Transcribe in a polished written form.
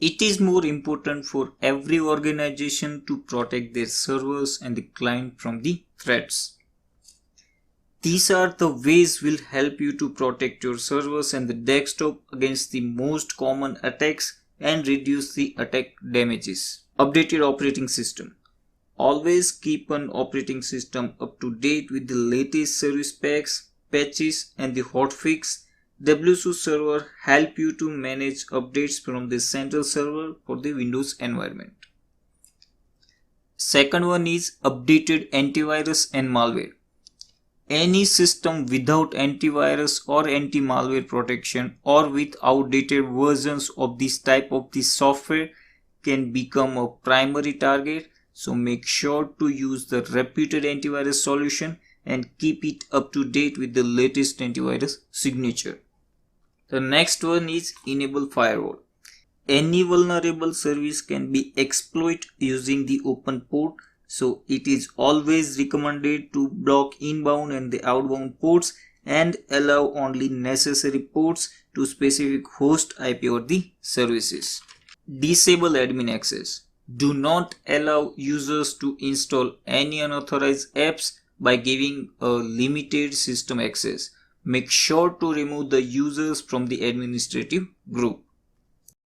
It is more important for every organization to protect their servers and the client from the threats. These are the ways will help you to protect your servers and the desktop against the most common attacks and reduce the attack damages. Updated operating system. Always keep an operating system up to date with the latest service packs, patches and the hotfix. WSO server help you to manage updates from the central server for the Windows environment. Second one is updated antivirus and malware. Any system without antivirus or anti-malware protection or with outdated versions of this type of the software can become a primary target. So make sure to use the reputed antivirus solution and keep it up to date with the latest antivirus signature. The next one is enable firewall. Any vulnerable service can be exploited using the open port. So it is always recommended to block inbound and the outbound ports and allow only necessary ports to specific host IP or the services. Disable admin access. Do not allow users to install any unauthorized apps by giving a limited system access. Make sure to remove the users from the administrative group.